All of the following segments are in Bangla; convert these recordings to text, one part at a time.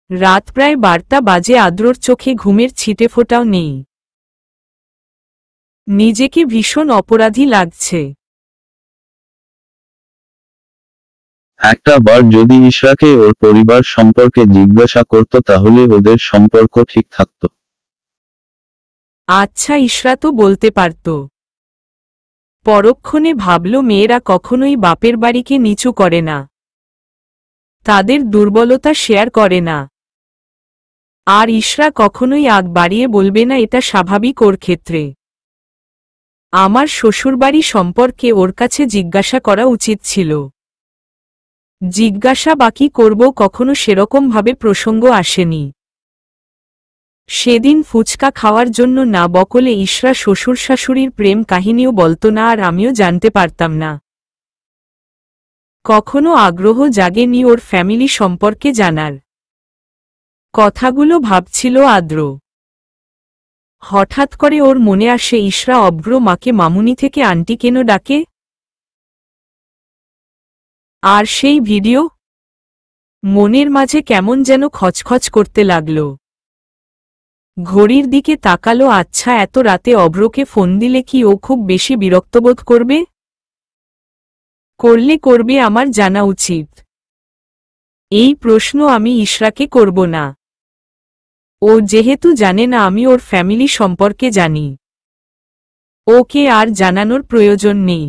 রাত প্রায় 12টা বাজে, আদ্রর চোখে ঘুমের ছিটেফোঁটাও নেই। নিজেকে ভীষণ অপরাধী লাগছে। একটা বার যদি ইশরাকে ওর পরিবার সম্পর্কে জিজ্ঞাসা করত তাহলে ওদের সম্পর্ক ঠিক থাকতো। আচ্ছা, ইশরা তো বলতে পারত। পরক্ষণে ভাবল মেয়েরা কখনোই বাপের বাড়িকে নিচু করে না, তাদের দুর্বলতা শেয়ার করে না। আর ইশরা কখনোই আগ বাড়িয়ে বলবে না, এটা স্বাভাবিক ওর ক্ষেত্রে। আমার শ্বশুরবাড়ি সম্পর্কে ওর কাছে জিজ্ঞাসা করা উচিত ছিল। জিজ্ঞাসা বাকি করব, কখনো সেরকমভাবে প্রসঙ্গ আসেনি। সেদিন ফুচকা খাওয়ার জন্য না বকলে ইশরা শ্বশুর শাশুড়ির প্রেম কাহিনীও বলত না, আর আমিও জানতে পারতাম না। কখনো আগ্রহ জাগেনি ওর ফ্যামিলি সম্পর্কে জানার। কথাগুলো ভাবছিল আদ্র। হঠাৎ করে ওর মনে আসে, ইশরা অভ্র মাকে মামুনি থেকে আন্টি কেন ডাকে? আর সেই ভিডিও? মনের মাঝে কেমন যেন খচখচ করতে লাগল। ঘড়ির দিকে তাকালো। আচ্ছা, এত রাতে অভ্রকে ফোন দিলে কি ও খুব বেশি বিরক্তবোধ করবে? করবে, আমার জানা উচিত। এই প্রশ্ন আমি ইশরাকে করব না। ও যেহেতু জানে না আমি ওর ফ্যামিলি সম্পর্কে জানি, ওকে আর জানানোর প্রয়োজন নেই।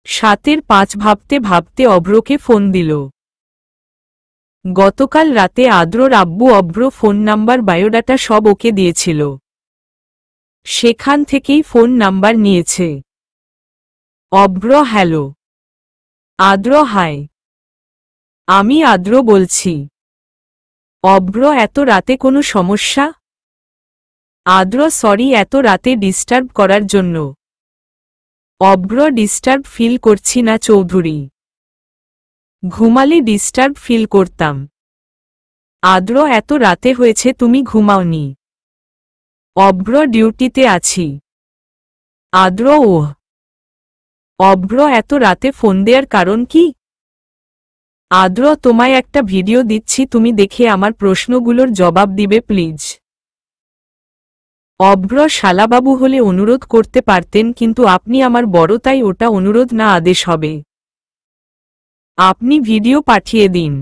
7:05 ভাবতে ভাবতে অভ্রকে ফোন দিল। গতকাল রাতে আদ্রর আব্বু অভ্র ফোন নাম্বার বায়োডাটা সব ওকে দিয়েছিল, সেখান থেকেই ফোন নাম্বার নিয়েছে। অভ্র হ্যালো। আদ্র হাই, আমি আদ্র বলছি। অভ্র এত রাতে কোনো সমস্যা? আদ্র সরি এত রাতে ডিস্টার্ব করার জন্য। অভ্র ডিস্টার্ব ফিল করছি না চৌধুরী, ঘুমালে ডিস্টার্ব ফিল করতাম। আদ্র এত রাতে হয়েছে, তুমি ঘুমাওনি? অভ্র ডিউটিতে আছি। আদ্র ওহ। অভ্র এত রাতে ফোন দেওয়ার কারণ কি? আদ্র তোমায় একটা ভিডিও দিচ্ছি, তুমি দেখে আমার প্রশ্নগুলোর জবাব দিবে প্লিজ। অভ্র শালাবাবু হলে অনুরোধ করতে পারতেন, কিন্তু আপনি আমার বড়, তাই ওটা অনুরোধ না আদেশ হবে। আপনি ভিডিও পাঠিয়ে দিন।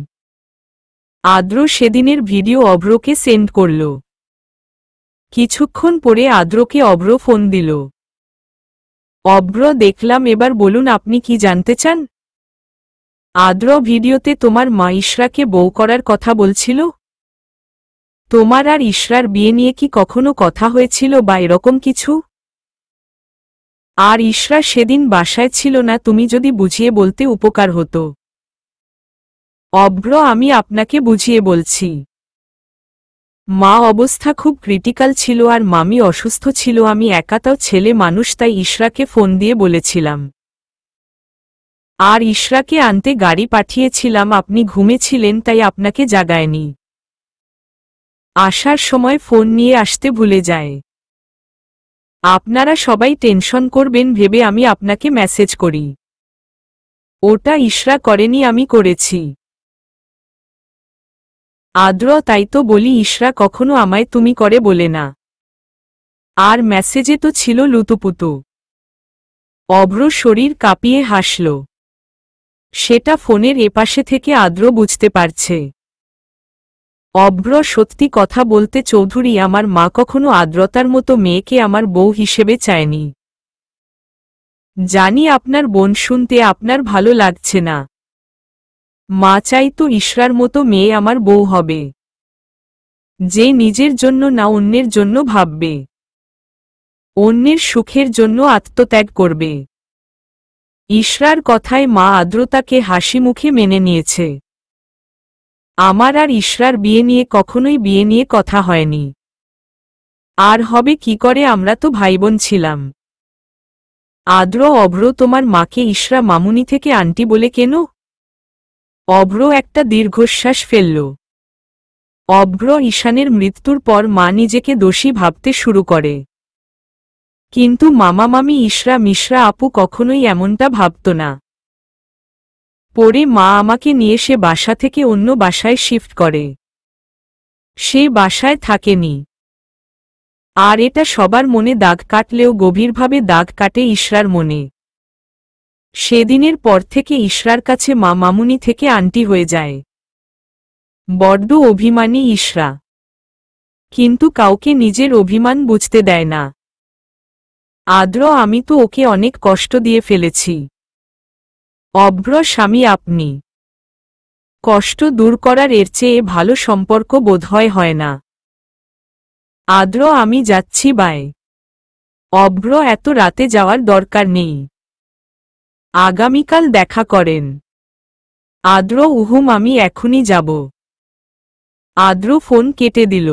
আদ্র সেদিনের ভিডিও অভ্রকে সেন্ড করল। কিছুক্ষণ পরে আদ্রকে অভ্র ফোন দিল। অভ্র দেখলাম, এবার বলুন আপনি কি জানতে চান? আদ্র ভিডিওতে তোমার মা ইশরাকে বউ করার কথা বলছিল। তোমার আর ইশরার বিয়ে নিয়ে কি কখনো কথা হয়েছিল বা এরকম কিছু? আর ইশরা সেদিন বাসায় ছিল না, তুমি যদি বুঝিয়ে বলতে উপকার হতো। অভ্র আমি আপনাকে বুঝিয়ে বলছি। মা অবস্থা খুব ক্রিটিক্যাল ছিল আর মামি অসুস্থ ছিল, আমি একাতাও ছেলে মানুষ, তাই ইশরাকে ফোন দিয়ে বলেছিলাম। আর ইশরাকে আনতে গাড়ি পাঠিয়েছিলাম, আপনি ঘুমেছিলেন তাই আপনাকে জাগায়নি। আসার সময় ফোন নিয়ে আসতে ভুলে যায়। আপনারা সবাই টেনশন করবেন ভেবে আমি আপনাকে মেসেজ করি। ওটা ইশরা করেনি, আমি করেছি। আদ্র তাই তো বলি, ইশরা কখনো আমায় তুমি করে বলে না। আর মেসেজে তো ছিল লুতুপুতু। অভ্র শরীর কাঁপিয়ে হাসল। সেটা ফোনের এপাশে থেকে আদ্র বুঝতে পারছে। অভ্র সত্যি কথা বলতে চৌধুরী, আমার মা কখনো আদ্রতার মতো মেয়েকে আমার বউ হিসেবে চায়নি। জানি আপনার বোন শুনতে আপনার ভালো লাগছে না। মা চাইতো ইশরার মতো মেয়ে আমার বউ হবে, যে নিজের জন্য না অন্যের জন্য ভাববে, অন্যের সুখের জন্য আত্মত্যাগ করবে। ইশরার কথায় মা আদ্রতাকে হাসি মুখে মেনে নিয়েছে। আমার আর ইশরার বিয়ে নিয়ে কখনোই বিয়ে নিয়ে কথা হয়নি। আর হবে কি করে, আমরা তো ভাইবোন ছিলাম। আদ্র অভ্র তোমার মাকে ইশরা মামুনি থেকে আন্টি বলে কেন? অভ্র একটা দীর্ঘশ্বাস ফেলল। অভ্র ঈশানের মৃত্যুর পর মা নিজেকে দোষী ভাবতে শুরু করে। কিন্তু মামা মামি ইশরা মিশরা আপু কখনোই এমনটা ভাবত না। পরে মা আমাকে নিয়ে সে বাসা থেকে অন্য বাসায় শিফট করে। সে বাসায় থাকেনি। আর এটা সবার মনে দাগ কাটলেও গভীরভাবে দাগ কাটে ইশরার মনে। সেদিনের পর থেকে ইশরার কাছে মা মামুনি থেকে আন্টি হয়ে যায়। বড্ড অভিমানী ইশরা, কিন্তু কাউকে নিজের অভিমান বুঝতে দেয় না। আদ্র, আমি তো ওকে অনেক কষ্ট দিয়ে ফেলেছি। অভ্র স্বামী আপনি। কষ্ট দূর করার এর চেয়ে ভালো সম্পর্ক বোধহয় হয় না। আদ্র, আমি যাচ্ছি, বাই। অভ্র, এত রাতে যাওয়ার দরকার নেই, আগামীকাল দেখা করেন। আদ্র, উহুম, আমি এখনই যাব। আদ্র ফোন কেটে দিল।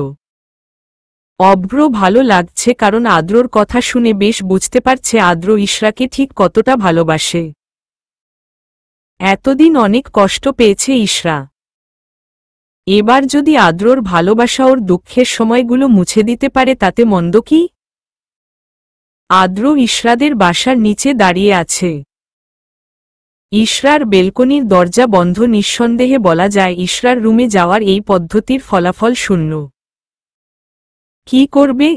অভ্র ভালো লাগছে, কারণ আদ্রর কথা শুনে বেশ বুঝতে পারছে আদ্র ইশরাকে ঠিক কতটা ভালোবাসে। এতদিন অনেক কষ্ট পেয়েছে ইশরা। এবার যদি আদ্রর ভালোবাসা ওর দুঃখের সময়গুলো মুছে দিতে পারে তাতে মন্দ কি? আদ্র ইশরাদের বাসার নিচে দাঁড়িয়ে আছে। ইশরার বেলকনির দরজা বন্ধ। নিঃসন্দেহে বলা যায় ইশরার রুমে যাওয়ার এই পদ্ধতির ফলাফল শূন্য। কি করবে?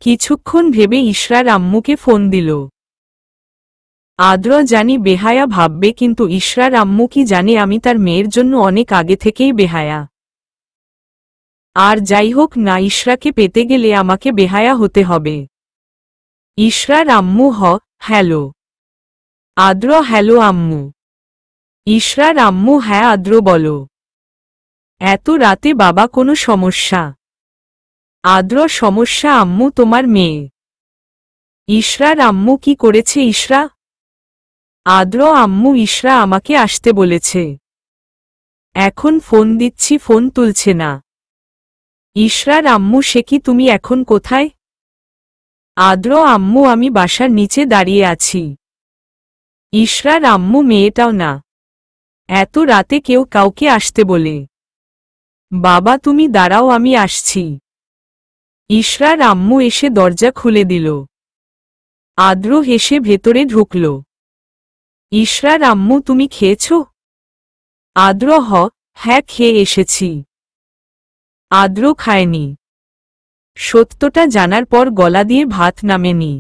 কিছুক্ষণ ভেবে ইশরার আম্মুকে ফোন দিল। আদ্র জানি বেহায়া ভাববে, কিন্তু ইশরার আম্মু কি জানে আমি তার মেয়ের জন্য অনেক আগে থেকেই বেহায়া। আর যাই হোক না, ইশরাকে পেতে গেলে আমাকে বেহায়া হতে হবে। ইশরার আম্মু। হ্যালো আদ্র। হ্যালো আম্মু। ইশরার আম্মু। হ্যাঁ আদ্র, বলো। এত রাতে বাবা, কোনো সমস্যা? আদ্র, সমস্যা আম্মু, তোমার মেয়ে। ইশরার আম্মু। কি করেছে ইশরা? আদ্র আম্মু, ইশরা আমাকে আসতে বলেছে। এখন ফোন দিচ্ছি, ফোন তুলছে না। ইশরার আম্মু। সে কি, তুমি এখন কোথায়? আদ্র আম্মু, আমি বাসার নিচে দাঁড়িয়ে আছি। ইশরার আম্মু। মেয়েটাও না, এত রাতে কেউ কাউকে আসতে বলে? বাবা তুমি দাঁড়াও, আমি আসছি। ইশরার আম্মু এসে দরজা খুলে দিল। আদ্র হেসে ভেতরে ঢুকল। ইশরার আম্মু, তুমি খেয়েছ? আদ্র। হ্যাঁ, খেয়ে এসেছি। আদ্র খায়নি। সত্যটা জানার পর গলা দিয়ে ভাত নামেনি।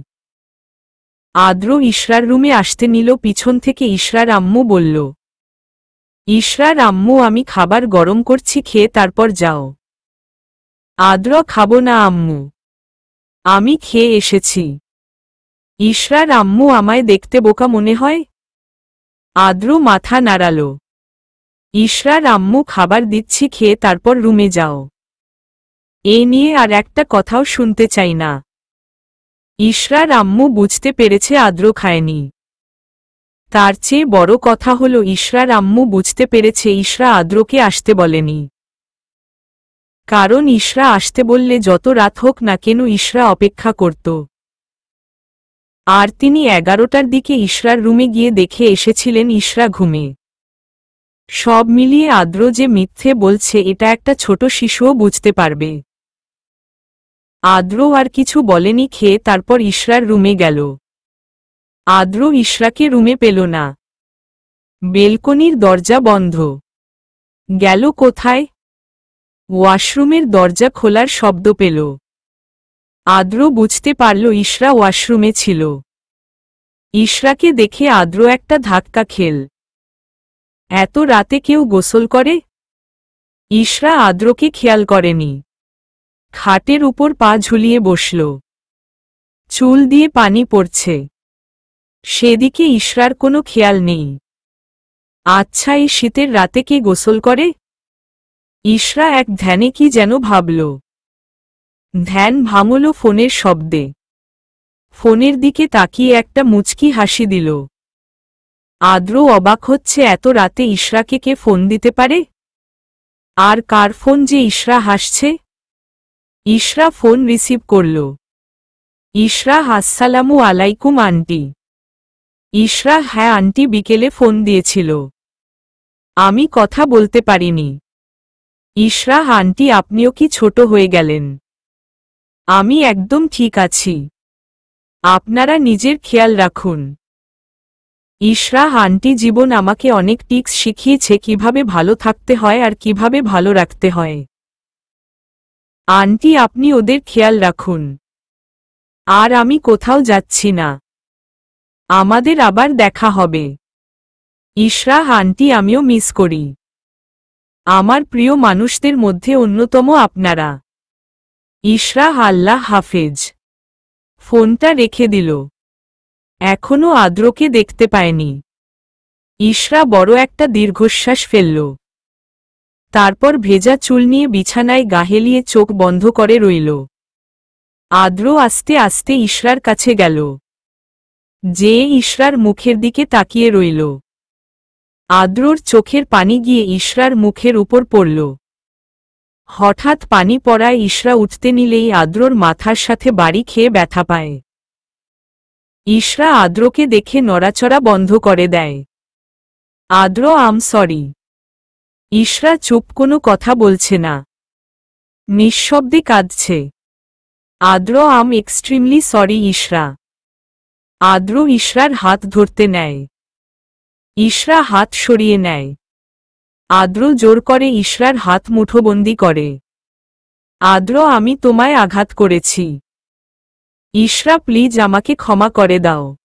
আদ্র ইশরার রুমে আসতে নিল। পিছন থেকে ইশরার আম্মু বলল, ইশরার আম্মু, আমি খাবার গরম করছি, খেয়ে তারপর যাও। আদ্র, খাবো না আম্মু, আমি খেয়ে এসেছি। ইশরার আম্মু, আমায় দেখতে বোকা মনে হয়? আদ্র মাথা নাড়াল। ইশরার আম্মু, খাবার দিচ্ছি, খেয়ে তারপর রুমে যাও। এ নিয়ে আর একটা কথাও শুনতে চাই না। ইশরার আম্মু বুঝতে পেরেছে আদ্র খায়নি। তার চেয়ে বড় কথা হলো ইশরার আম্মু বুঝতে পেরেছে ইশরা আদ্রকে আসতে বলেনি। কারণ ইশরা আসতে বললে যত রাত হোক না কেন ইশরা অপেক্ষা করত। আর তিনি 11টার দিকে ইশরার রুমে গিয়ে দেখে এসেছিলেন ইশরা ঘুমে। সব মিলিয়ে আদ্র যে মিথ্যে বলছে এটা একটা ছোট শিশুও বুঝতে পারবে। আদ্র আর কিছু বলেনি। খেয়ে তারপর ইশরার রুমে গেল। আদ্র ইশরাকে রুমে পেল না। বেলকনির দরজা বন্ধ। গেল কোথায়? ওয়াশরুমের দরজা খোলার শব্দ পেল। আদ্র বুঝতে পারল ইশরা ওয়াশরুমে ছিল। ইশরাকে দেখে আদ্র একটা ধাক্কা খেল। এত রাতে কেউ গোসল করে? ইশরা আদ্রকে খেয়াল করেনি। খাটের উপর পা ঝুলিয়ে বসল। চুল দিয়ে পানি পড়ছে। সেদিকে ইশরার কোনো খেয়াল নেই। আচ্ছা, এই শীতের রাতে কে গোসল করে? ইশরা এক ধ্যানে কি যেন ভাবল। ধ্যান ভাঙল ফোনের শব্দে। ফোনের দিকে তাকিয়ে একটা মুচকি হাসি দিল। আদ্র অবাক হচ্ছে, এত রাতে ইশরাকে কে ফোন দিতে পারে? আর কার ফোন যে ইশরা হাসছে? ইশরা ফোন রিসিভ করল। ইশরা, আসসালামু আলাইকুম আন্টি। ইশরা, হ্যাঁ আন্টি, বিকেলে ফোন দিয়েছিল, আমি কথা বলতে পারিনি। ইশরা, আন্টি আপনিও কি ছোট হয়ে গেলেন? আমি একদম ঠিক আছি, আপনারা নিজের খেয়াল রাখুন। ইশরা, আন্টি জীবন আমাকে অনেক টিপস শিখিয়েছে কিভাবে ভালো থাকতে হয় আর কিভাবে ভালো রাখতে হয়। আন্টি আপনি ওদের খেয়াল রাখুন। আর আমি কোথাও যাচ্ছি না। আমাদের আবার দেখা হবে। ইশরাহ আন্টি আমিও মিস করি। আমার প্রিয় মানুষদের মধ্যে অন্যতম আপনারা। ইশরাহ আল্লাহ হাফেজ। ফোনটা রেখে দিল। এখনো আদ্রকে দেখতে পায়নি। ইশরা বড় একটা দীর্ঘশ্বাস ফেলল। তারপর ভেজা চুল নিয়ে বিছানায় গা হেলিয়ে চোখ বন্ধ করে রইল। আদ্র আস্তে আস্তে ইশরার কাছে গেল। যে ইশরার মুখের দিকে তাকিয়ে রইল। আদ্রর চোখের পানি গিয়ে ইশরার মুখের উপর পড়ল। হঠাৎ পানি পড়ায় ইশরা উঠতে নিলেই আদ্রর মাথার সাথে বাড়ি খেয়ে ব্যথা পায়। ইশরা আদ্রকে দেখে নড়াচড়া বন্ধ করে দেয়। আদ্র আম সরি। ইশরা চুপ, কোনো কথা বলছে না। নিঃশব্দে কাঁদছে। আদ্র আম এক্সট্রিমলি সরি ইশরা। আদ্র ইশরার হাত ধরতে নেয়। ইশরা হাত সরিয়ে নেয়। আদ্র জোর করে ইশরার হাত মুঠোবন্দি করে। আদ্র আমি তোমায় আঘাত করেছি। ইশরা প্লিজ আমাকে ক্ষমা করে দাও।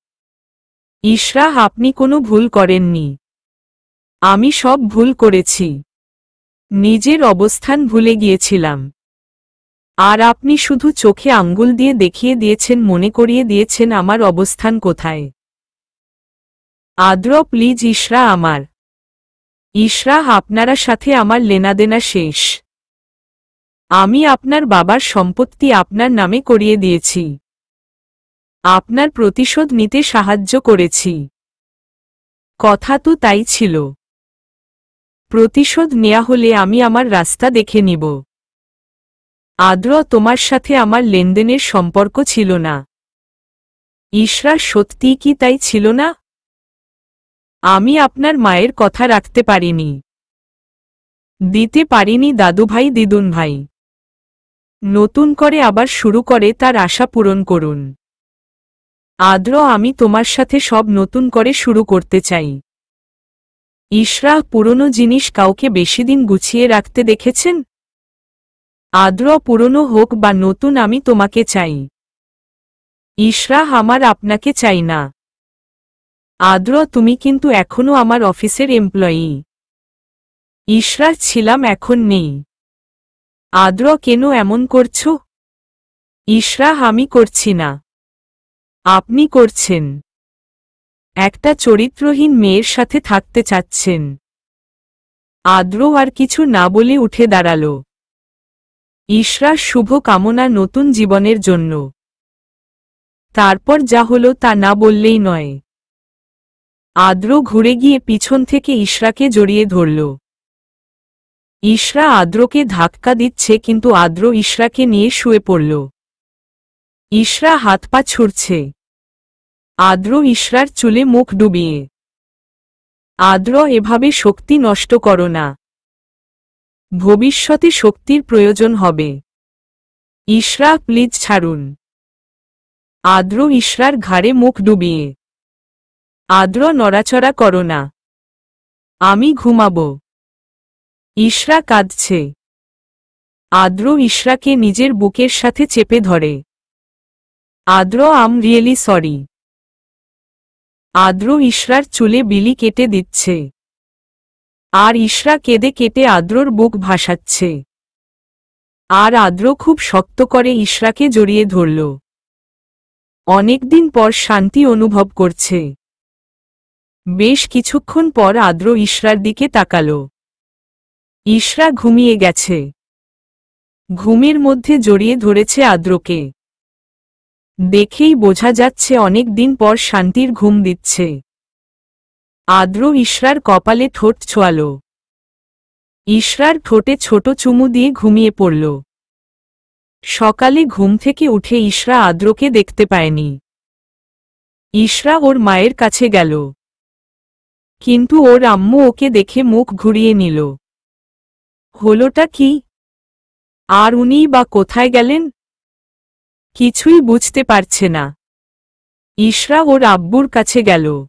ইশরা আপনি কোনো ভুল করেননি। আমি সব ভুল করেছি। নিজের অবস্থান ভুলে গিয়েছিলাম। আর আপনি শুধু চোখে আঙ্গুল দিয়ে দেখিয়ে দিয়েছেন, মনে করিয়ে দিয়েছেন আমার অবস্থান কোথায়। আদ্র প্লিজ ইশরা আমার। ইশরা আপনারা সাথে আমার লেনাদেনা শেষ। আমি আপনার বাবার সম্পত্তি আপনার নামে করিয়ে দিয়েছি। আপনার প্রতিশোধ নিতে সাহায্য করেছি। কথা তো তাই ছিল। প্রতিশোধ নেয়া হলে আমি আমার রাস্তা দেখে নিব। আদ্র তোমার সাথে আমার লেনদেনের সম্পর্ক ছিল না। ইশরা সত্যিই কি তাই ছিল না? আমি আপনার মায়ের কথা রাখতে পারিনি। দিতে পারিনি দাদুভাই দিদুন ভাই। নতুন করে আবার শুরু করে তার আশা পূরণ করুন। আদ্র আমি তোমার সাথে সব নতুন করে শুরু করতে চাই। ইশরা পুরনো জিনিস কাউকে বেশি দিন গুছিয়ে রাখতে দেখেছেন? আদ্র পুরনো হোক বা নতুন আমি তোমাকে চাই। ইশরা আমার আপনাকে চাই না। আদ্র তুমি কিন্তু এখনো আমার অফিসের এমপ্লয়ি। ইশরা ছিলাম, এখন নেই। আদ্র কেন এমন করছো? ইশরা আমি করছি না। আপনি করছেন। একটা চরিত্রহীন মেয়ের সাথে থাকতে চাচ্ছেন। আদ্র আর কিছু না বলে উঠে দাঁড়াল। ইশরা শুভ কামনা নতুন জীবনের জন্য। তারপর যা হলো তা না বললেই নয়। আদ্র ঘুরে গিয়ে পিছন থেকে ইশরাকে জড়িয়ে ধরল। ইশরা আদ্রকে ধাক্কা দিচ্ছে, কিন্তু আদ্র ইশরাকে নিয়ে শুয়ে পড়ল। ইশরা হাত পা ছুড়ছে। আদ্র ইশরার চুলে মুখ ডুবিয়ে। আদ্র এভাবে শক্তি নষ্ট করো না। ভবিষ্যতে শক্তির প্রয়োজন হবে। ইশরা প্লিজ ছাড়ুন। আদ্র ইশরার ঘাড়ে মুখ ডুবিয়ে। আদ্র নড়াচড়া করো না। আমি ঘুমাবো। ইশরা কাঁদছে। আদ্র ইশরাকে নিজের বুকের সাথে চেপে ধরে। আদ্র আম রিয়েলি সরি। আদ্র ইশরার চুলে বিলি কেটে দিচ্ছে। আর ইশরা কেঁদে কেটে আদ্রর বুক ভাসাচ্ছে। আর আদ্র খুব শক্ত করে ইশরাকে জড়িয়ে ধরল। অনেকদিন পর শান্তি অনুভব করছে। বেশ কিছুক্ষণ পর আদ্র ইশরার দিকে তাকাল। ইশরা ঘুমিয়ে গেছে। ঘুমের মধ্যে জড়িয়ে ধরেছে আদ্রকে। দেখেই বোঝা যাচ্ছে অনেক দিন পর শান্তির ঘুম দিচ্ছে। আদ্র ইশরার কপালে ঠোঁট ছোঁয়াল। ইশরার ঠোঁটে ছোট চুমু দিয়ে ঘুমিয়ে পড়ল। সকালে ঘুম থেকে উঠে ইশরা আদ্রকে দেখতে পায়নি। ইশরা ওর মায়ের কাছে গেল। কিন্তু ওর আম্মু ওকে দেখে মুখ ঘুরিয়ে নিল। হলোটা কি? আর উনিই বা কোথায় গেলেন? কিছুই বুঝতে পারছে না। ইশরা ওর আব্বুর কাছে গেল।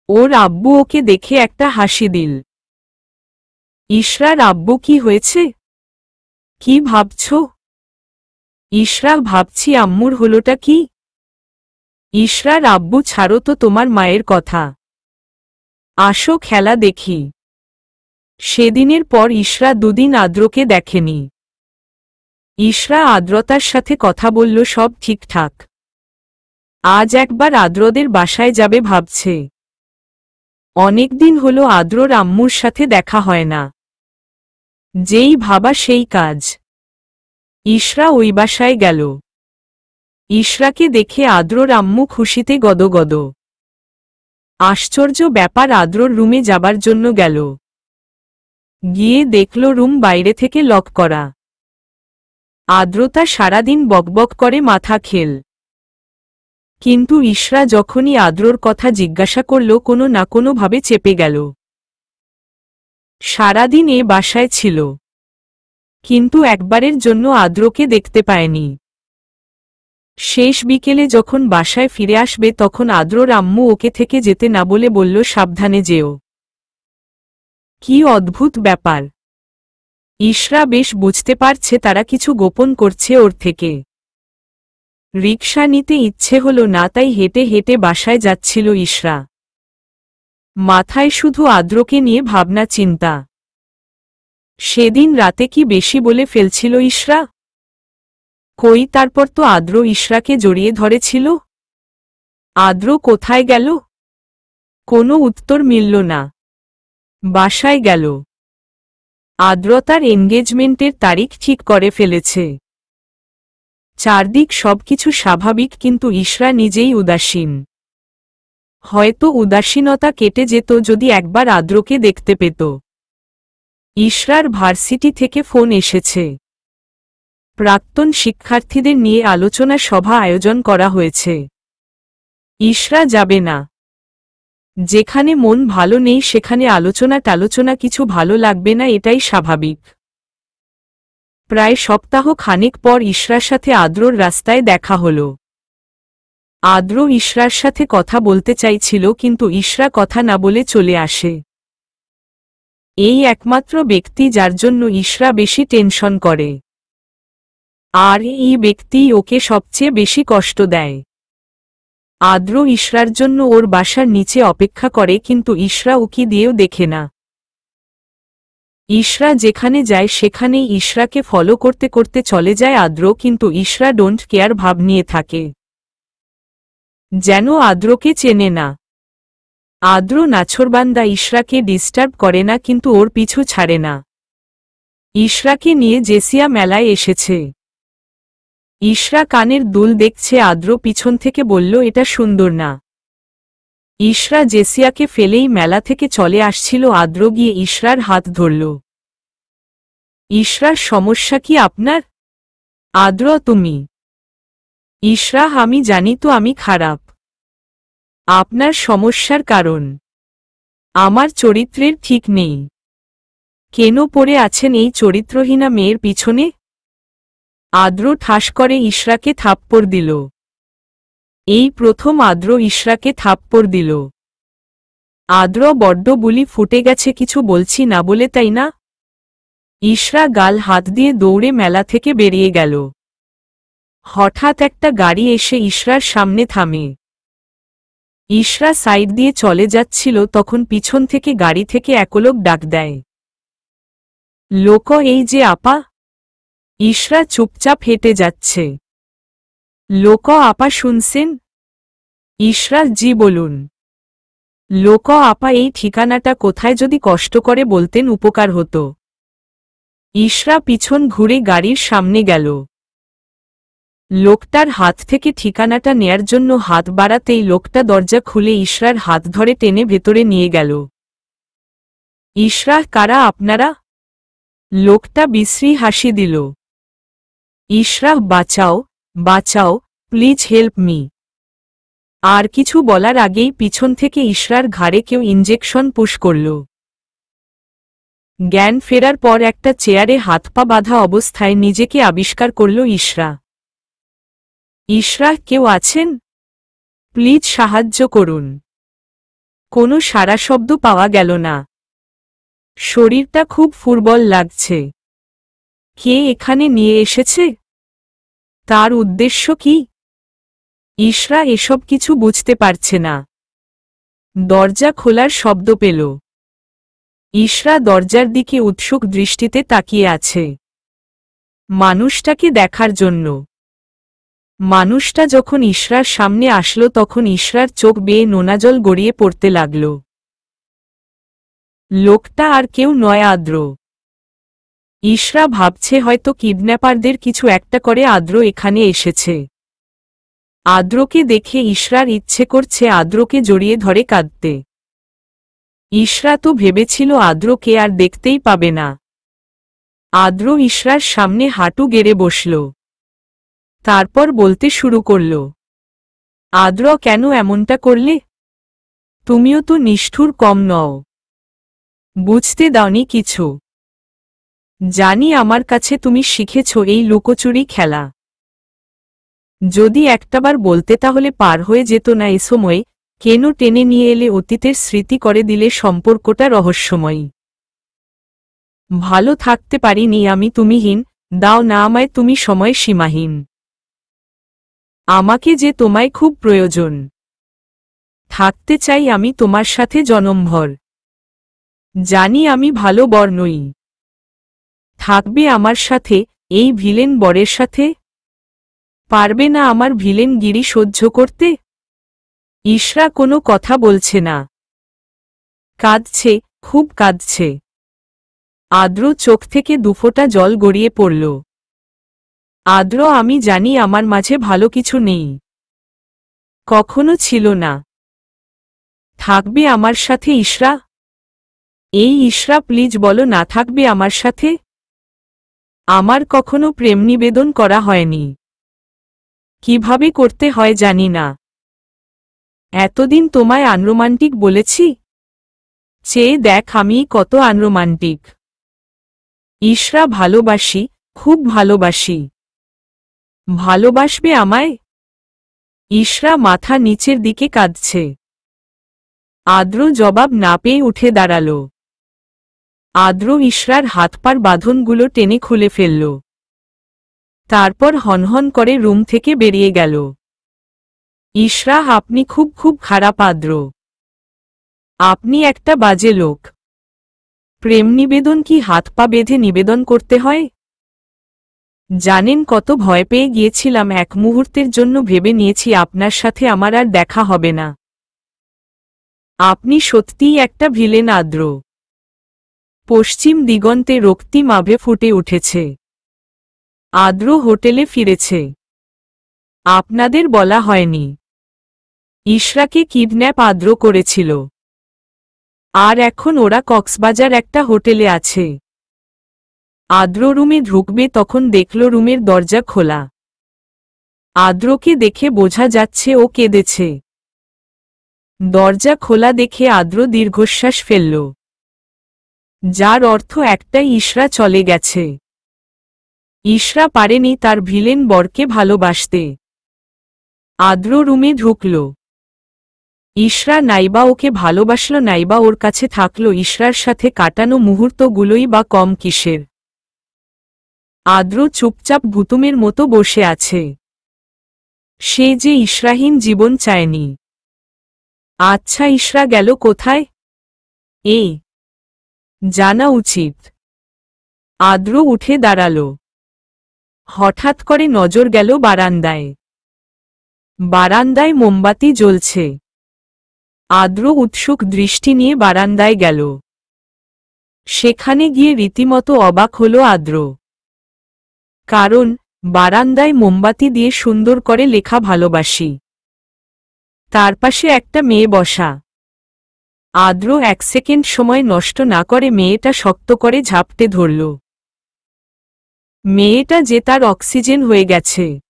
ওর আব্বু ওকে দেখে একটা হাসি দিল। ইশরার আব্বু কি হয়েছে? কি ভাবছ? ইশরা ভাবছি আম্মুর হলোটা কি। ইশরার আব্বু ছাড়ো তো তোমার মায়ের কথা। আসো খেলা দেখি। সেদিনের পর ইশরা দুদিন আদ্রকে দেখেনি। ইশরা আদ্রতার সাথে কথা বলল সব ঠিকঠাক। আজ একবার আদ্রদের বাসায় যাবে ভাবছে। অনেকদিন হলো আদ্রর আম্মুর সাথে দেখা হয় না। যেই ভাবা সেই কাজ। ইশরা ওই বাসায় গেল। ইশরাকে দেখে আদ্রর আম্মু খুশিতে গদগদ। আশ্চর্য ব্যাপার, আদ্রর রুমে যাবার জন্য গেল। গিয়ে দেখল রুম বাইরে থেকে লক করা। আদ্রতা সারাদিন বকবক করে মাথা খেল। কিন্তু ইশরা যখনই আদ্রর কথা জিজ্ঞাসা করল কোনো না কোনো ভাবে চেপে গেল। সারাদিন এ বাসায় ছিল, কিন্তু একবারের জন্য আদ্রকে দেখতে পায়নি। শেষ বিকেলে যখন বাসায় ফিরে আসবে তখন আদ্রর আম্মু ওকে থেকে যেতে না বলে বলল সাবধানে যেও। কি অদ্ভুত ব্যাপার। ইশরা বেশ বুঝতে পারছে তারা কিছু গোপন করছে ওর থেকে। রিকশা নিতে ইচ্ছে হলো না, তাই হেঁটে হেঁটে বাসায় যাচ্ছিল ইশরা। মাথায় শুধু আদ্রকে নিয়ে ভাবনা চিন্তা। সেদিন রাতে কি বেশি বলে ফেলছিল ইশরা? কই, তারপর তো আদ্র ইশরাকে জড়িয়ে ধরেছিল। আদ্র কোথায় গেল? কোনো উত্তর মিলল না। বাসায় গেল। আদ্রতার এনগেজমেন্টের তারিখ ঠিক করে ফেলেছে। চারদিক সবকিছু স্বাভাবিক, কিন্তু ইশরা নিজেই উদাসীন। হয়তো উদাসীনতা কেটে যেত যদি একবার আদ্রকে দেখতে পেত। ইশরার ভার্সিটি থেকে ফোন এসেছে। প্রাক্তন শিক্ষার্থীদের নিয়ে আলোচনা সভা আয়োজন করা হয়েছে। ইশরা যাবে না। যেখানে মন ভালো নেই সেখানে আলোচনা কিছু ভালো লাগবে না, এটাই স্বাভাবিক। প্রায় সপ্তাহ খানেক পর ইশরার সাথে আদ্রর রাস্তায় দেখা হল। আদ্র ইশরার সাথে কথা বলতে চাইছিল, কিন্তু ইশরা কথা না বলে চলে আসে। এই একমাত্র ব্যক্তি যার জন্য ইশরা বেশি টেনশন করে। আর এই ব্যক্তি ওকে সবচেয়ে বেশি কষ্ট দেয়। আদ্র ইশরার জন্য ওর বাসার নিচে অপেক্ষা করে, কিন্তু ইশরা উকি দিয়েও দেখে না। ইশরা যেখানে যায় সেখানেই ইশরাকে ফলো করতে করতে চলে যায় আদ্র, কিন্তু ইশরা ডোন্ট কেয়ার ভাব নিয়ে থাকে, যেন আদ্রকে চেনে না। আদ্র নাছোড়বান্দা, ইশরাকে ডিস্টার্ব করে না, কিন্তু ওর পিছু ছাড়ে না। ইশরাকে নিয়ে জেসিয়া মেলায় এসেছে। ইশরা কানের দুল দেখছে, আদ্র পিছন থেকে বলল এটা সুন্দর না। ইশরা জেসিয়াকে ফেলেই মেলা থেকে চলে আসছিল। আদ্র গিয়ে ইশরার হাত ধরল। ইশরার সমস্যা কি আপনার? আদ্র তুমি? ইশরা আমি জানি তো আমি খারাপ। আপনার সমস্যার কারণ আমার চরিত্রের ঠিক নেই। কেন পড়ে আছেন এই চরিত্রহীনা মেয়ের পিছনে? আদ্র ঠাস করে ইশরাকে থাপ্পড় দিল। এই প্রথম আদ্র ইশরাকে থাপ্পড় দিল। আদ্র বড্ড বুলি ফুটে গেছে, কিছু বলছি না বলে, তাই না? ইশরা গাল হাত দিয়ে দৌড়ে মেলা থেকে বেরিয়ে গেল। হঠাৎ একটা গাড়ি এসে ইশরার সামনে থামে। ইশরা সাইড দিয়ে চলে যাচ্ছিল, তখন পিছন থেকে গাড়ি থেকে এক লোক ডাক দেয়, লোক এই যে আপা। ইশরা চুপচাপ হেঁটে যাচ্ছে। লোক আপা শুনছেন? ইশরা জি বলুন। লোক আপা এই ঠিকানাটা কোথায়, যদি কষ্ট করে বলতেন উপকার হতো। ইশরা পিছন ঘুরে গাড়ির সামনে গেল। লোকটার হাত থেকে ঠিকানাটা নেয়ার জন্য হাত বাড়াতেই লোকটা দরজা খুলে ইশরার হাত ধরে টেনে ভেতরে নিয়ে গেল। ইশরা কারা আপনারা? লোকটা বিশ্রী হাসি দিল। ইশরা বাঁচাও, বাঁচাও, প্লিজ হেল্প মি। আর কিছু বলার আগেই পিছন থেকে ইশরার ঘাড়ে কেউ ইঞ্জেকশন পুশ করল। জ্ঞান ফেরার পর একটা চেয়ারে হাত পা বাঁধা অবস্থায় নিজেকে আবিষ্কার করল ইশরা। ইশরা কেউ আছেন? প্লিজ সাহায্য করুন। কোনো সাড়া শব্দ পাওয়া গেল না। শরীরটা খুব ফুরবল লাগছে। কে এখানে নিয়ে এসেছে? তার উদ্দেশ্য কি? ইশরা এসব কিছু বুঝতে পারছে না। দরজা খোলার শব্দ পেল। ইশরা দরজার দিকে উৎসুক দৃষ্টিতে তাকিয়ে আছে মানুষটাকে দেখার জন্য। মানুষটা যখন ইশরার সামনে আসলো তখন ইশরার চোখ বেয়ে নোনাজল গড়িয়ে পড়তে লাগল। লোকটা আর কেউ নয়, আদ্র। ইশরা ভাবছে হয়তো কিডন্যাপারদের কিছু একটা করে আদ্র এখানে এসেছে। আদ্রকে দেখে ইশরার ইচ্ছে করছে আদ্রকে জড়িয়ে ধরে কাঁদতে। ইশরা তো ভেবেছিল আদ্রকে আর দেখতেই পাবে না। আদ্র ইশরার সামনে হাঁটু গেড়ে বসল। তারপর বলতে শুরু করল, আদ্র কেন এমনটা করলে? তুমিও তো নিষ্ঠুর কম নও। বুঝতে দাওনি কিছু। জানি আমার কাছে তুমি শিখেছ এই লুকোচুরি খেলা। যদি একটাবার বলতে তাহলে পার হয়ে যেত না এ সময়। কেন টেনে নিয়ে এলে অতীতের স্মৃতি করে দিলে সম্পর্কটা রহস্যময়ী। ভালো থাকতে পারিনি আমি তুমিহীন। দাও না আমায় তুমি সময় সীমাহীন। আমাকে যে তোমায় খুব প্রয়োজন। থাকতে চাই আমি তোমার সাথে জনমভর। জানি আমি ভালো বর নই। থাকবে আমার সাথে এই ভিলেন বরের সাথে? পারবে না আমার ভিলেন গিরি সহ্য করতে? ইশরা কোনো কথা বলছে না। কাঁদছে, খুব কাঁদছে। আদ্র চোখ থেকে দুফোঁটা জল গড়িয়ে পড়ল। আদ্র, আমি জানি আমার মাঝে ভালো কিছু নেই। কখনো ছিল না। থাকবে আমার সাথে ইশরা? এই ইশরা, প্লিজ বলো না থাকবে আমার সাথে? আমার কখনো প্রেম নিবেদন করা হয়নি। কিভাবে করতে হয় জানি না। এতদিন তোমায় আনরোমান্টিক বলেছি? চেয়ে দেখ আমি কত আনরোমান্টিক। ইশরা, ভালোবাসি, খুব ভালোবাসি। ভালোবাসবে আমায়? ইশরা মাথা নিচের দিকে কাঁদছে। আদ্র জবাব না পেয়ে উঠে দাঁড়াল। আদ্র ইশরার হাত-পার বাঁধনগুলো টেনে খুলে ফেলল। তারপর হনহন করে রুম থেকে বেরিয়ে গেল। ইশরা, আপনি খুব খুব খারাপ আদ্র। আপনি একটা বাজে লোক। প্রেম নিবেদন কি হাত পা বেঁধে নিবেদন করতে হয়? জানেন কত ভয় পেয়ে গিয়েছিলাম, এক মুহূর্তের জন্য ভেবে নিয়েছি আপনার সাথে আমার আর দেখা হবে না। আপনি সত্যিই একটা ভিলেন আদ্র। পশ্চিম দিগন্তে রক্তিম আভে ফুটে উঠেছে। আদ্র হোটেলে ফিরেছে। আপনাদের বলা হয়নি। ইশরাকে কিডন্যাপ আদ্র করেছিল। আর এখন ওরা কক্সবাজার একটা হোটেলে আছে। আদ্র রুমে ঢুকবে তখন দেখল রুমের দরজা খোলা। আদ্রকে দেখে বোঝা যাচ্ছে ও কেঁদেছে। দরজা খোলা দেখে আদ্র দীর্ঘশ্বাস ফেলল। যার অর্থ একটাই, ইশরা চলে গেছে। ইশরা পারেনি তার ভিলেন বরকে ভালোবাসতে। আদ্র রুমে ঢুকল। ইশরা নাইবা ওকে ভালোবাসল নাইবা ওর কাছে থাকল, ইশরার সাথে কাটানো মুহূর্তগুলোই বা কম কিসের। আদ্র চুপচাপ ভুতুমের মতো বসে আছে। সে যে ইশরাহীন জীবন চায়নি। আচ্ছা, ইশরা গেল কোথায়? জানা উচিত। আদ্র উঠে দাঁড়াল। হঠাৎ করে নজর গেল বারান্দায়। বারান্দায় মোমবাতি জ্বলছে। আদ্র উৎসুক দৃষ্টি নিয়ে বারান্দায় গেল। সেখানে গিয়ে রীতিমতো অবাক হল আদ্র। কারণ বারান্দায় মোমবাতি দিয়ে সুন্দর করে লেখা ভালোবাসি। তার পাশে একটা মেয়ে বসা। আদ্র এক সেকেন্ড সময় নষ্ট না করে মেয়েটা শক্ত করে ঝাপটে ধরল। মেয়েটা যে তার অক্সিজেন হয়ে গেছে।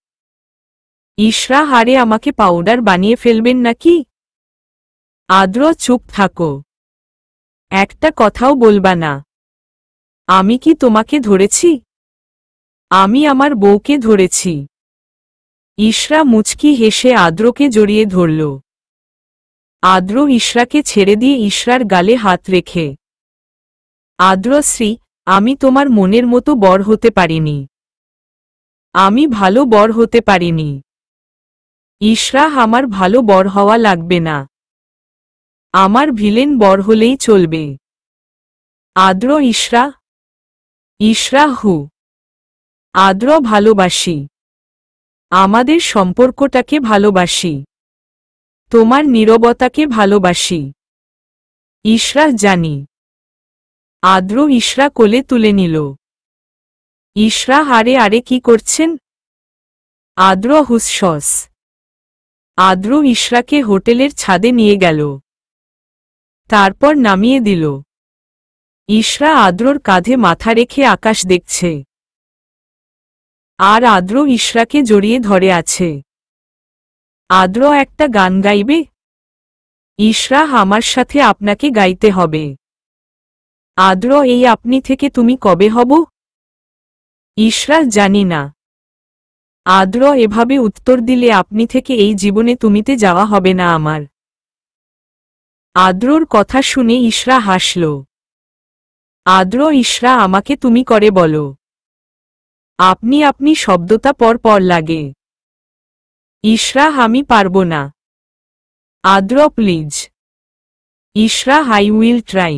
ইশরা, হারে আমাকে পাউডার বানিয়ে ফেলবেন নাকি? আদ্র, চুপ থাকো। একটা কথাও বলবা না। আমি কি তোমাকে ধরেছি? আমি আমার বউকে ধরেছি। ইশরা মুচকি হেসে আদ্রকে জড়িয়ে ধরল। আদ্র ইশরাকে ছেড়ে দিয়ে ইশরার গালে হাত রেখে, আদ্রশ্রী, আমি তোমার মনের মতো বর হতে পারিনি। আমি ভালো বর হতে পারিনি। ইশরাহ, আমার ভালো বর হওয়া লাগবে না। আমার ভিলেন বর হলেই চলবে। আদ্র ইশরাহ। ইশরাহ হু। আদ্র ভালোবাসি। আমাদের সম্পর্কটাকে ভালোবাসি। তোমার নীরবতাকে ভালোবাসি। ইশরাহ জানি। আদ্র ইশরাহ কোলে তুলে নিল। ইশরাহ, আরে আরে কি করছেন? আদ্র হুসসস। আদ্র ইশরাকে হোটেলের ছাদে নিয়ে গেল। তারপর নামিয়ে দিল। ইশরা আদ্রর কাঁধে মাথা রেখে আকাশ দেখছে। আর আদ্র ইশরাকে জড়িয়ে ধরে আছে। আদ্র একটা গান গাইবে? ইশরাহ, আমার সাথে আপনাকে গাইতে হবে। আদ্র, এই আপনি থেকে তুমি কবে হব? ইশরাহ, জানি না। আদ্র এভাবে উত্তর দিলে আপনি থেকে এই জীবনে তুমিতে যাওয়া হবে না আমার। আদ্রর কথা শুনে ইশরাহ হাসল। আদ্র ইশরাহ, আমাকে তুমি করে বলো। আপনি আপনি শব্দটা পর পর লাগে। ইশরাহ, আমি পারবো না। Adra please. Ishrah, I will try.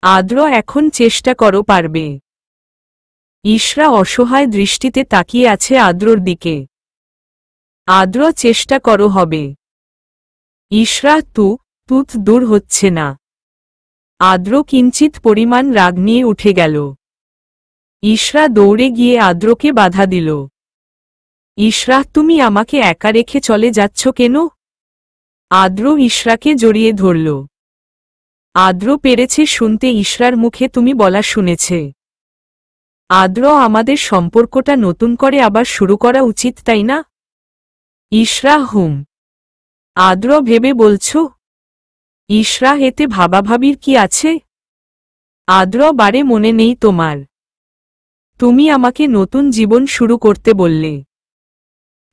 Adra এখন চেষ্টা করো, পারবে। ইশরা অসহায় দৃষ্টিতে তাকিয়ে আছে আদ্রর দিকে। আদ্র চেষ্টা করো, হবে। ইশরাহ তুত দূর হচ্ছে না। আদ্র কিঞ্চিত পরিমাণ রাগ নিয়ে উঠে গেল। ইশরা দৌড়ে গিয়ে আদ্রকে বাধা দিল। ইশরাহ, তুমি আমাকে একা রেখে চলে যাচ্ছ কেন? আদ্র ইশরাকে জড়িয়ে ধরল। আদ্র পেরেছে শুনতে ইশরার মুখে তুমি বলা শুনেছে। আদ্র, আমাদের সম্পর্কটা নতুন করে আবার শুরু করা উচিত, তাই না? ইশরাহ হুম। আদ্র, ভেবে বলছো? ইশরাহ, এতে ভাবাভাবির কি আছে? আদ্র, বারে মনে নেই তোমার? তুমি আমাকে নতুন জীবন শুরু করতে বললে।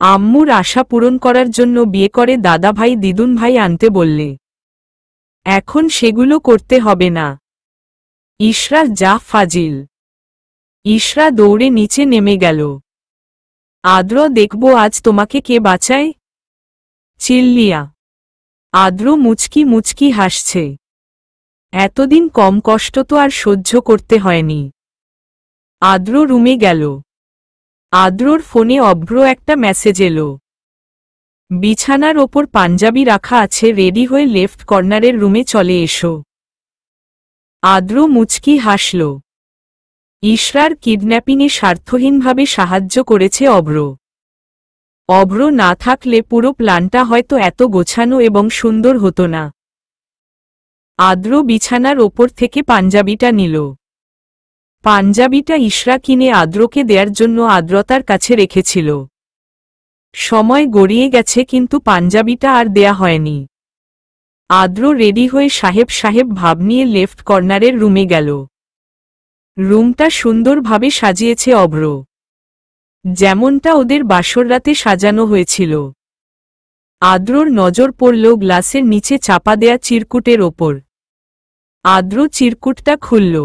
আম্মুর আশা পূরণ করার জন্য বিয়ে করে দাদা ভাই দিদুন ভাই আনতে বললে। এখন সেগুলো করতে হবে না। ইশরাহ, যা ফাজিল। ইশরা দৌড়ে নিচে নেমে গেল। আদ্র, দেখব আজ তোমাকে কে বাঁচায়। চিল্লিয়া। আদ্র মুচকি মুচকি হাসছে। এতদিন কম কষ্ট তো আর সহ্য করতে হয়নি। আদ্র রুমে গেল। আদ্রর ফোনে অভ্র একটা মেসেজ এলো। বিছানার ওপর পাঞ্জাবি রাখা আছে, রেডি হয়ে লেফট কর্নারের রুমে চলে এসো। আদ্র মুচকি হাসল। ইশরার কিডন্যাপিংয়ে স্বার্থহীনভাবে সাহায্য করেছে অভ্র। অভ্র না থাকলে পুরো প্ল্যানটা হয়তো এত গোছানো এবং সুন্দর হতো না। আদ্র বিছানার ওপর থেকে পাঞ্জাবিটা নিল। পাঞ্জাবিটা ইশরা কিনে আদ্রকে দেয়ার জন্য আদ্রতার কাছে রেখেছিল। সময় গড়িয়ে গেছে কিন্তু পাঞ্জাবিটা আর দেয়া হয়নি। আদ্র রেডি হয়ে সাহেব সাহেব ভাব নিয়ে লেফট কর্নারের রুমে গেল। রুমটা সুন্দরভাবে সাজিয়েছে অভ্র, যেমনটা ওদের বাসররাতে সাজানো হয়েছিল। আদ্রর নজর পড়ল গ্লাসের নিচে চাপা দেয়া চিরকুটের ওপর। আদ্র চিরকুটটা খুলল।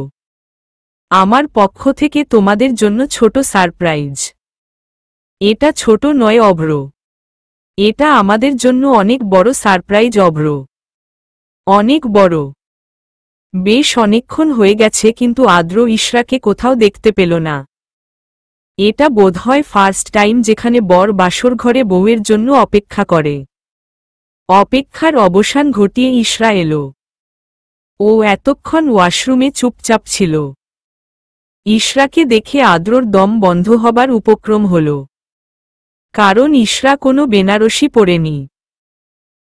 আমার পক্ষ থেকে তোমাদের জন্য ছোট সারপ্রাইজ। এটা ছোট নয় অভ্র, এটা আমাদের জন্য অনেক বড় সারপ্রাইজ অভ্র, অনেক বড়। বেশ অনেকক্ষণ হয়ে গেছে কিন্তু আদ্র ইশরাকে কোথাও দেখতে পেল না। এটা বোধহয় ফার্স্ট টাইম যেখানে বর বাসর ঘরে বউয়ের জন্য অপেক্ষা করে। অপেক্ষার অবসান ঘটিয়ে ইশরা এলো। ও এতক্ষণ ওয়াশরুমে চুপচাপ ছিল। ইশরাকে দেখে আদ্রর দম বন্ধ হবার উপক্রম হল, কারণ ইশরা কোনো বেনারসি পরেনি।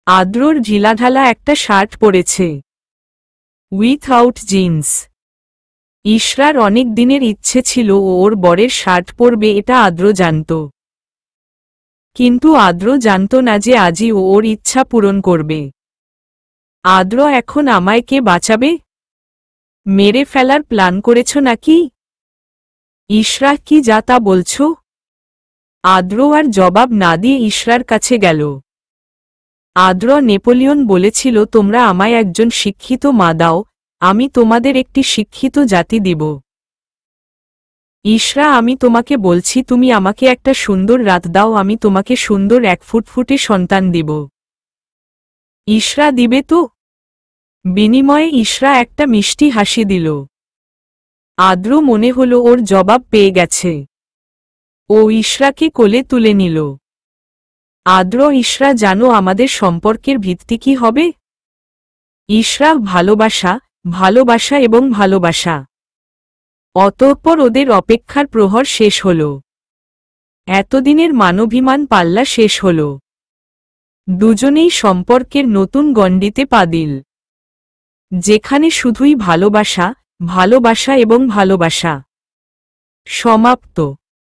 আদ্রর ঢিলাঢালা একটা শার্ট পরেছে, উইথআউট জিন্স। ইশরার অনেক দিনের ইচ্ছে ছিল ওর বরের শার্ট পরবে, এটা আদ্র জানত। কিন্তু আদ্র জানত না যে আজই ওর ইচ্ছা পূরণ করবে। আদ্র, এখন আমায় কে বাঁচাবে? মেরে ফেলার প্ল্যান করেছ নাকি? ইশরা, কি যা তা বলছ? আদ্র আর জবাব না দিয়ে ইশরার কাছে গেল। আদ্র, নেপোলিয়ন বলেছিল তোমরা আমায় একজন শিক্ষিত মা দাও, আমি তোমাদের একটি শিক্ষিত জাতি দিব। ইশরা, আমি তোমাকে বলছি, তুমি আমাকে একটা সুন্দর রাত দাও, আমি তোমাকে সুন্দর এক ফুটফুটে সন্তান দিব। ইশরা দিবে তো? বিনিময়ে ইশরা একটা মিষ্টি হাসি দিল। আদ্র মনে হল ওর জবাব পেয়ে গেছে। ও ইশরাকে কোলে তুলে নিল। আদ্র, ইশরা, জানো আমাদের সম্পর্কের ভিত্তি কি হবে? ইশরা, ভালোবাসা, ভালোবাসা এবং ভালোবাসা। অতঃপর ওদের অপেক্ষার প্রহর শেষ হল। এতদিনের মানবিমান পাল্লা শেষ হল। দুজনেই সম্পর্কের নতুন গণ্ডিতে পা দিল, যেখানে শুধুই ভালোবাসা, ভালোবাসা এবং ভালোবাসা। সমাপ্ত।